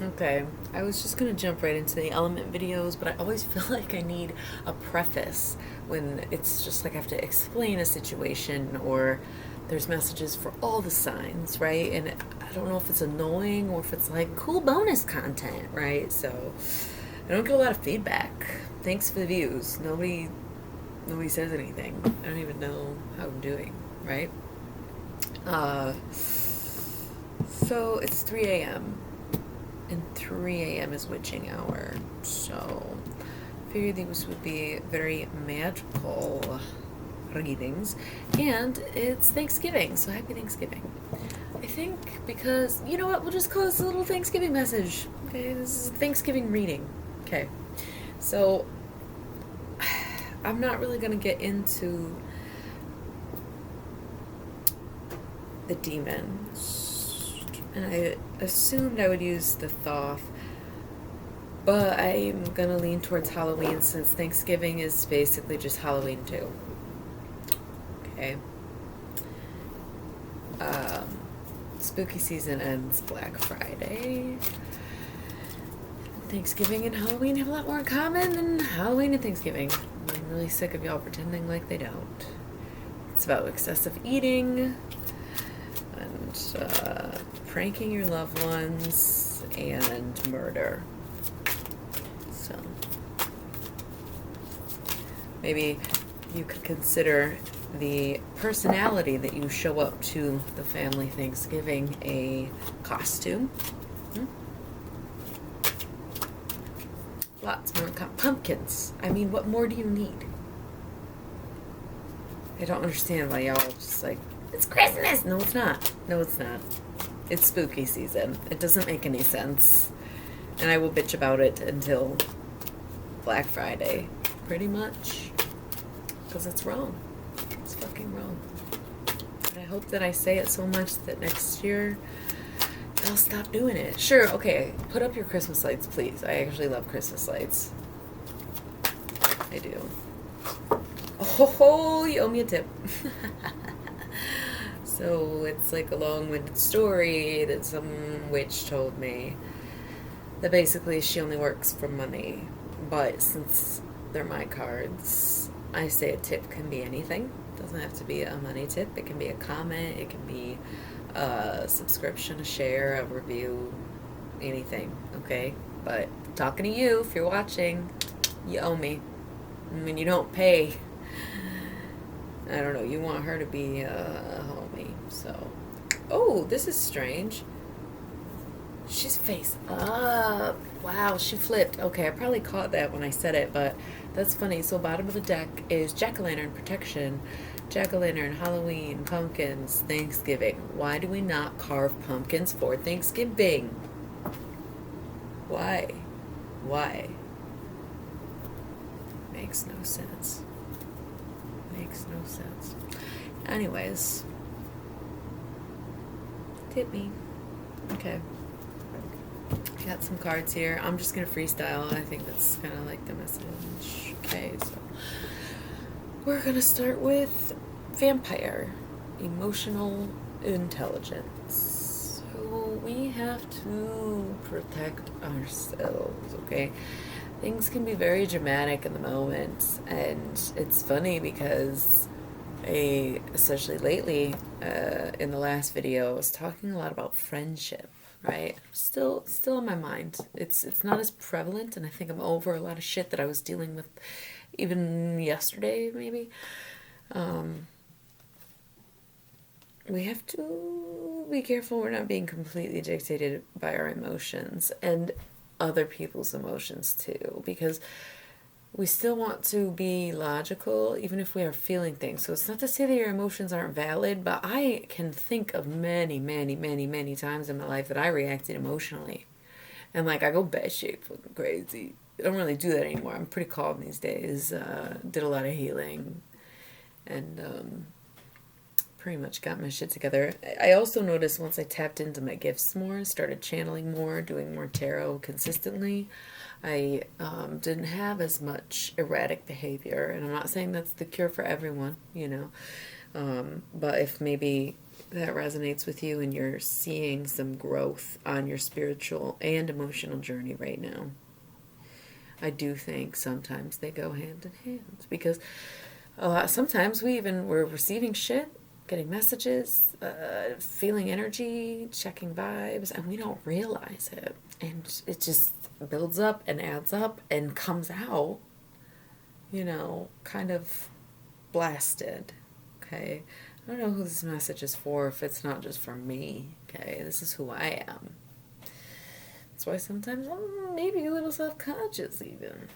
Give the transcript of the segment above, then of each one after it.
Okay, I was just gonna jump right into the element videos, but I always feel like I need a preface when it's just like I have to explain a situation or there's messages for all the signs, right? And I don't know if it's annoying or if it's like cool bonus content, right? So I don't get a lot of feedback. Thanks for the views. Nobody says anything. I don't even know how I'm doing, right? So it's 3 a.m. and 3 a.m. is witching hour. So I figured these would be very magical readings. And it's Thanksgiving, so happy Thanksgiving. I think because, you know what, we'll just call this a little Thanksgiving message. Okay, this is a Thanksgiving reading. Okay, so I'm not really going to get into the demons. And I assumed I would use the Thoth, but I'm gonna lean towards Halloween since Thanksgiving is basically just Halloween too. Okay. Um, Spooky season ends Black Friday. Thanksgiving and Halloween have a lot more in common than Halloween and Thanksgiving. I'm really sick of y'all pretending like they don't. It's about excessive eating and pranking your loved ones and murder. So maybe you could consider the personality that you show up to the family Thanksgiving a costume. Hmm? Lots more pumpkins. I mean, what more do you need? I don't understand why y'all just like, it's Christmas! No, it's not. No, it's not. It's spooky season. It doesn't make any sense. And I will bitch about it until Black Friday. Pretty much. Because it's wrong. It's fucking wrong. And I hope that I say it so much that next year they'll stop doing it. Sure, okay, put up your Christmas lights, please. I actually love Christmas lights. I do. Oh, you owe me a tip. So it's like a long-winded story that some witch told me that basically she only works for money. But since they're my cards, I say a tip can be anything. It doesn't have to be a money tip. It can be a comment. It can be a subscription, a share, a review, anything. Okay? But talking to you, if you're watching, you owe me. And when you don't pay, I don't know, you want her to be a homie. So, oh, this is strange. She's face up. Wow, she flipped. Okay, I probably caught that when I said it, but that's funny. So, bottom of the deck is jack-o'-lantern protection, jack-o'-lantern, Halloween, pumpkins, Thanksgiving. Why do we not carve pumpkins for Thanksgiving? Why? Why? Makes no sense. Makes no sense. Anyways, tip me. Okay. Got some cards here. I'm just gonna freestyle. I think that's kind of like the message. Okay, so we're gonna start with vampire, emotional intelligence. So we have to protect ourselves, okay? Things can be very dramatic in the moment, and it's funny because especially lately, in the last video, I was talking a lot about friendship, right? Still in my mind. It's not as prevalent, and I think I'm over a lot of shit that I was dealing with even yesterday, maybe. We have to be careful we're not being completely dictated by our emotions and other people's emotions too, because we still want to be logical even if we are feeling things. So it's not to say that your emotions aren't valid, but I can think of many, many, many, many times in my life that I reacted emotionally. And like I go batshit fucking crazy. I don't really do that anymore. I'm pretty calm these days. Did a lot of healing and pretty much got my shit together. I also noticed once I tapped into my gifts more, started channeling more, doing more tarot consistently, I didn't have as much erratic behavior. And I'm not saying that's the cure for everyone, you know. But if maybe that resonates with you and you're seeing some growth on your spiritual and emotional journey right now. I do think sometimes they go hand in hand because sometimes we're receiving shit, getting messages, feeling energy, checking vibes, and we don't realize it. And it just builds up and adds up and comes out, kind of blasted. Okay? I don't know who this message is for if it's not just for me. Okay? This is who I am. That's why sometimes I'm maybe a little self-conscious even.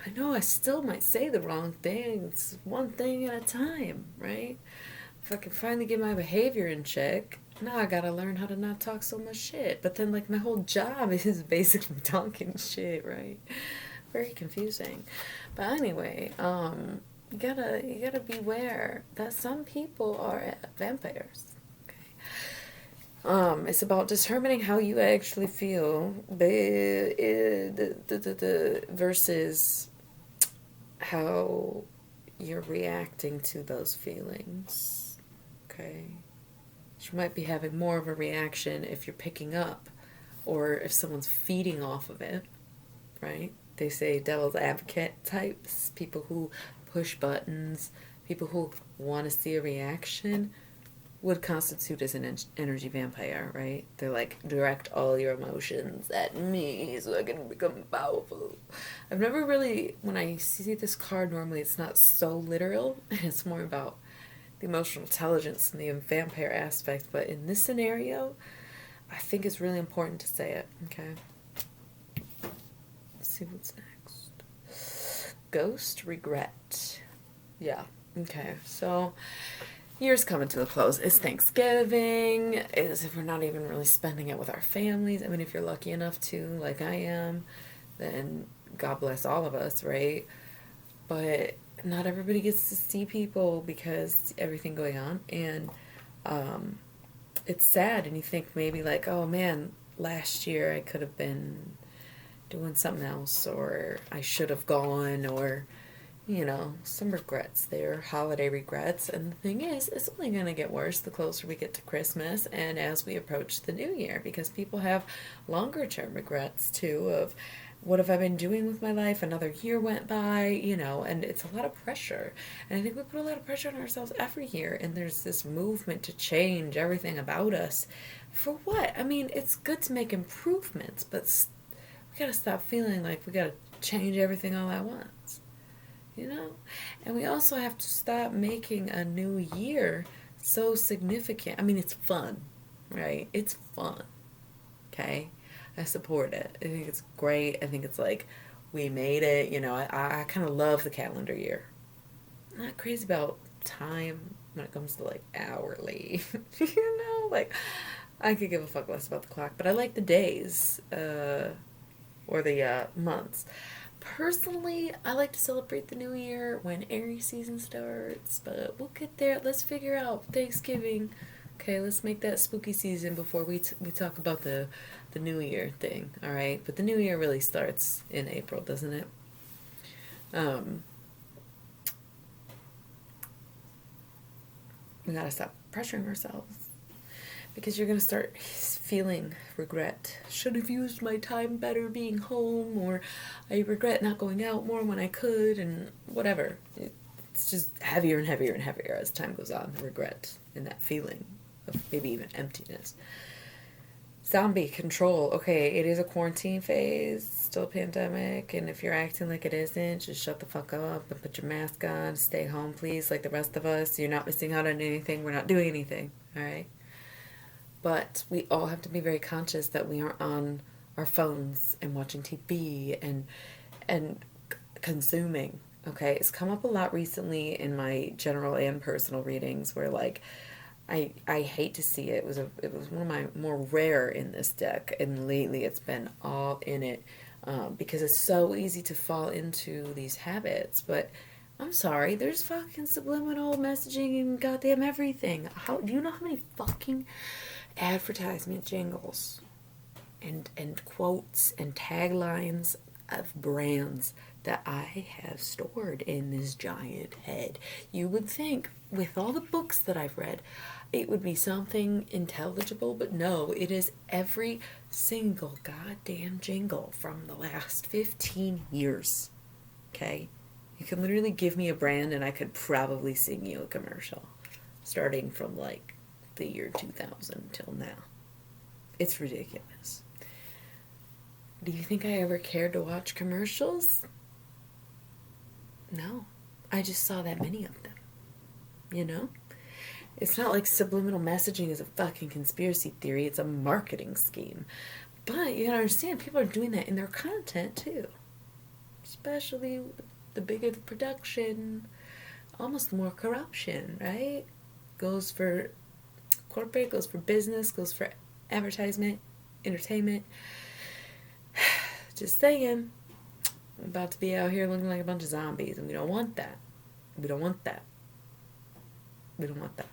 I know I still might say the wrong thing. It's one thing at a time, right? If I can finally get my behavior in check, now I gotta learn how to not talk so much shit. But then, my whole job is basically talking shit, right? Very confusing. But anyway, you gotta beware that some people are vampires. It's about determining how you actually feel versus how you're reacting to those feelings. Okay? You might be having more of a reaction if you're picking up or if someone's feeding off of it, right? They say devil's advocate types, people who push buttons, people who want to see a reaction would constitute as an energy vampire, right? They're like, direct all your emotions at me so I can become powerful. I've never really, when I see this card, normally it's not so literal, and it's more about the emotional intelligence and the vampire aspect, but in this scenario, I think it's really important to say it, okay? Let's see what's next. Ghost regret. Yeah, okay, so year's coming to a close. It's Thanksgiving. We're not even really spending it with our families. I mean, if you're lucky enough to, like I am, then God bless all of us, right? But not everybody gets to see people because everything going on. And it's sad. And you think maybe like, oh man, last year I could have been doing something else, or I should have gone, or some regrets there, holiday regrets. And the thing is, it's only going to get worse the closer we get to Christmas and as we approach the new year, because people have longer term regrets too of what have I been doing with my life? Another year went by, and it's a lot of pressure. And I think we put a lot of pressure on ourselves every year, and there's this movement to change everything about us. For what? I mean, it's good to make improvements, but we got to stop feeling like we got to change everything all at once. And we also have to stop making a new year so significant. I mean, it's fun, right? It's fun, okay? I support it. I think it's great. I think it's like, we made it, I kind of love the calendar year. I'm not crazy about time when it comes to, hourly, I could give a fuck less about the clock, but I like the days, or the months. Personally, I like to celebrate the new year when Aries season starts, but we'll get there. Let's figure out Thanksgiving. Okay, let's make that spooky season before we talk about the new year thing, all right? But the new year really starts in April, doesn't it? We gotta stop pressuring ourselves, because you're going to start feeling regret. Should have used my time better being home, or I regret not going out more when I could, and whatever. It's just heavier and heavier and heavier as time goes on, the regret and that feeling of maybe even emptiness. Zombie control. Okay, it is a quarantine phase, still a pandemic, and if you're acting like it isn't, just shut the fuck up and put your mask on, stay home please, like the rest of us. You're not missing out on anything, we're not doing anything, alright? But we all have to be very conscious that we aren't on our phones and watching TV and consuming. Okay, it's come up a lot recently in my general and personal readings where I hate to see it. It was one of my more rare in this deck, and lately it's been all in it because it's so easy to fall into these habits. But I'm sorry, there's fucking subliminal messaging and goddamn everything. Do you know how many fucking advertisement jingles and quotes and taglines of brands that I have stored in this giant head. You would think, with all the books that I've read, it would be something intelligible, but no, it is every single goddamn jingle from the last 15 years. Okay? You can literally give me a brand and I could probably sing you a commercial, starting from like the year 2000 till now. It's ridiculous. Do you think I ever cared to watch commercials? No. I just saw that many of them. You know? It's not like subliminal messaging is a fucking conspiracy theory. It's a marketing scheme. But you gotta understand, people are doing that in their content too. Especially the bigger the production, almost more corruption, right? Goes for corporate, goes for business, goes for advertisement, entertainment. Just saying. I'm about to be out here looking like a bunch of zombies, and we don't want that. We don't want that. We don't want that.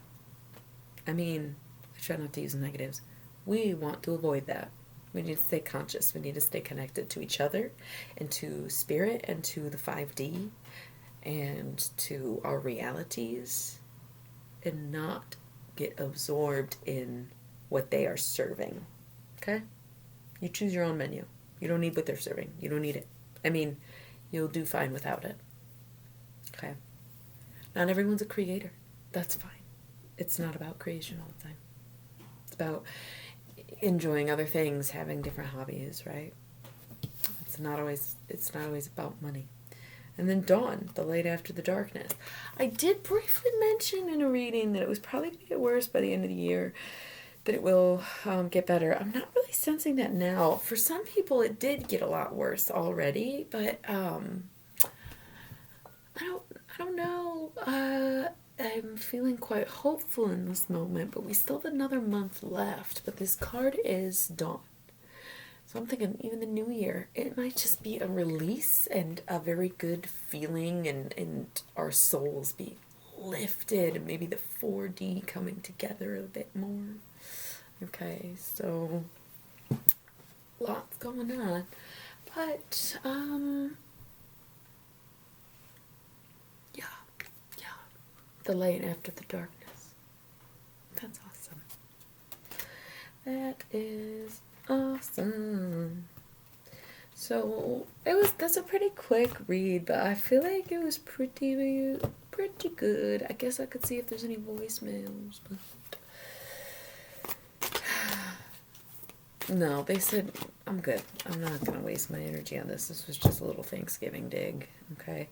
I mean, I try not to use negatives. We want to avoid that. We need to stay conscious. We need to stay connected to each other and to spirit and to the 5D and to our realities and not get absorbed in what they are serving. Okay? You choose your own menu. You don't need what they're serving. You don't need it. I mean, you'll do fine without it. Okay? Not everyone's a creator. That's fine. It's not about creation all the time. It's about enjoying other things, having different hobbies, right? It's not always about money. And then dawn, the light after the darkness. I did briefly mention in a reading that it was probably going to get worse by the end of the year, that it will get better. I'm not really sensing that now. For some people, it did get a lot worse already, but I don't know. I'm feeling quite hopeful in this moment, but we still have another month left. But this card is dawn. So I'm thinking even the new year, it might just be a release and a very good feeling and our souls being lifted and maybe the 4D coming together a bit more. Okay, so lots going on. But yeah. The light after the darkness. That's awesome. That is awesome. So that's a pretty quick read, but I feel like it was pretty good. I guess I could see if there's any voicemails, but no, they said I'm good. I'm not gonna waste my energy on this. This was just a little Thanksgiving dig. Okay.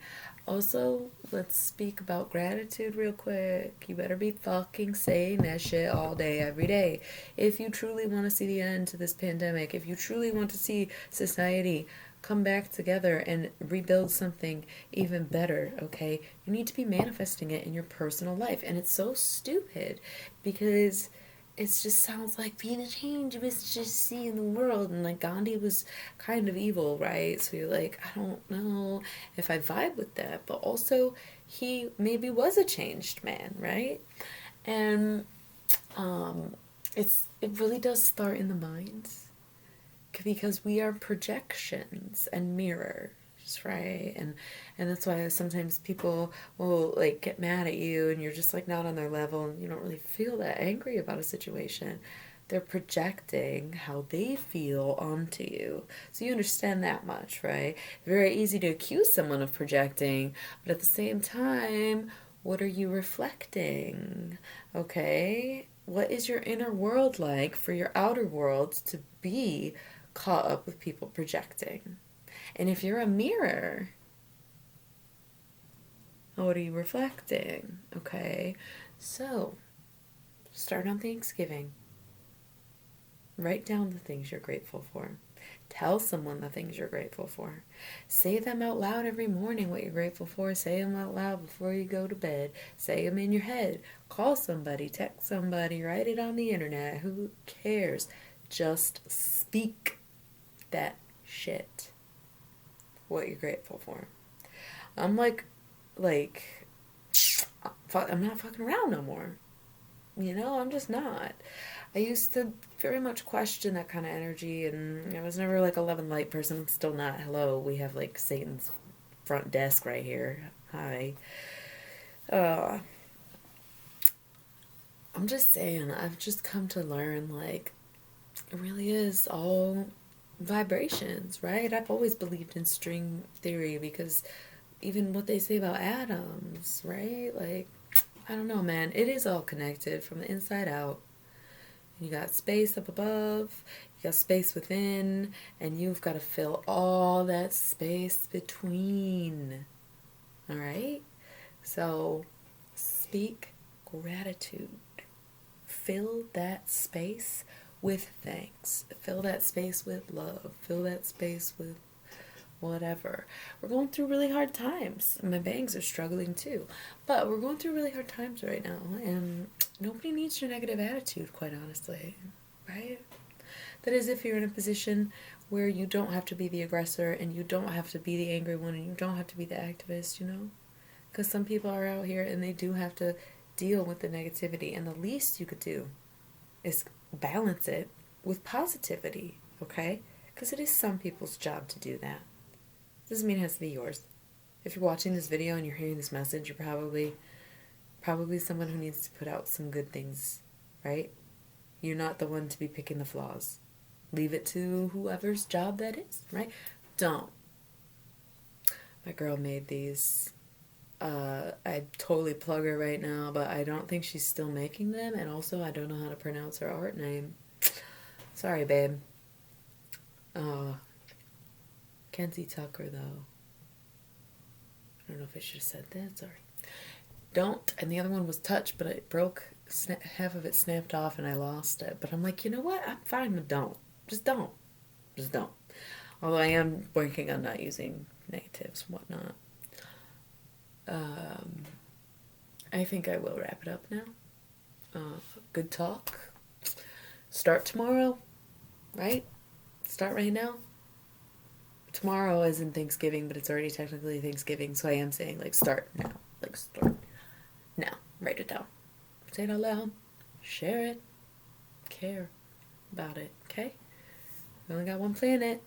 Also, let's speak about gratitude real quick. You better be fucking saying that shit all day, every day. If you truly want to see the end to this pandemic, if you truly want to see society come back together and rebuild something even better, okay, you need to be manifesting it in your personal life. And it's so stupid because it just sounds like being a change you was just seeing the world, and like Gandhi was kind of evil, right? So you're like, I don't know if I vibe with that, but also he maybe was a changed man, right? And it really does start in the mind, because we are projections and mirrors, right? And that's why sometimes people will like get mad at you and you're just like not on their level and you don't really feel that angry about a situation. They're projecting how they feel onto you. So you understand that much, right? Very easy to accuse someone of projecting, but at the same time, what are you reflecting? Okay? What is your inner world like for your outer world to be caught up with people projecting? And if you're a mirror, what are you reflecting? Okay, so start on Thanksgiving. Write down the things you're grateful for. Tell someone the things you're grateful for. Say them out loud every morning, what you're grateful for. Say them out loud before you go to bed. Say them in your head. Call somebody, text somebody, write it on the internet. Who cares? Just speak that shit. What you're grateful for. I'm I'm not fucking around no more. You know, I'm just not. I used to very much question that kind of energy, and I was never like a love and light person. I'm still not. Hello, we have like Satan's front desk right here. Hi. Uh, I'm just saying, I've just come to learn, like, it really is all vibrations, right? I've always believed in string theory because even what they say about atoms, right? Like, I don't know, man. It is all connected from the inside out. You got space up above, you got space within, and you've got to fill all that space between. All right? So, speak gratitude. Fill that space with thanks. Fill that space with love. Fill that space with whatever. We're going through really hard times. My bangs are struggling too. But we're going through really hard times right now. And nobody needs your negative attitude, quite honestly. Right? That is, if you're in a position where you don't have to be the aggressor and you don't have to be the angry one and you don't have to be the activist, you know? Because some people are out here and they do have to deal with the negativity. And the least you could do is balance it with positivity, okay? Because it is some people's job to do that. Doesn't mean it has to be yours. If you're watching this video and you're hearing this message, you're probably someone who needs to put out some good things, right? You're not the one to be picking the flaws. Leave it to whoever's job that is, right? Don't. My girl made these. I totally plug her right now, but I don't think she's still making them, and also I don't know how to pronounce her art name. Sorry, babe. Kenzie Tucker, though. I don't know if I should have said that. Sorry. Don't. And the other one was Touch, but it broke. Half of it snapped off, and I lost it. But I'm like, you know what? I'm fine with don't. Just don't. Just don't. Although I am working on not using negatives and whatnot. I think I will wrap it up now. Good talk. Start tomorrow, right? Start right now. Tomorrow isn't Thanksgiving, but it's already technically Thanksgiving, so I am saying, like, start now. Like, start now. Write it down. Say it out loud. Share it. Care about it, okay? We only got one planet.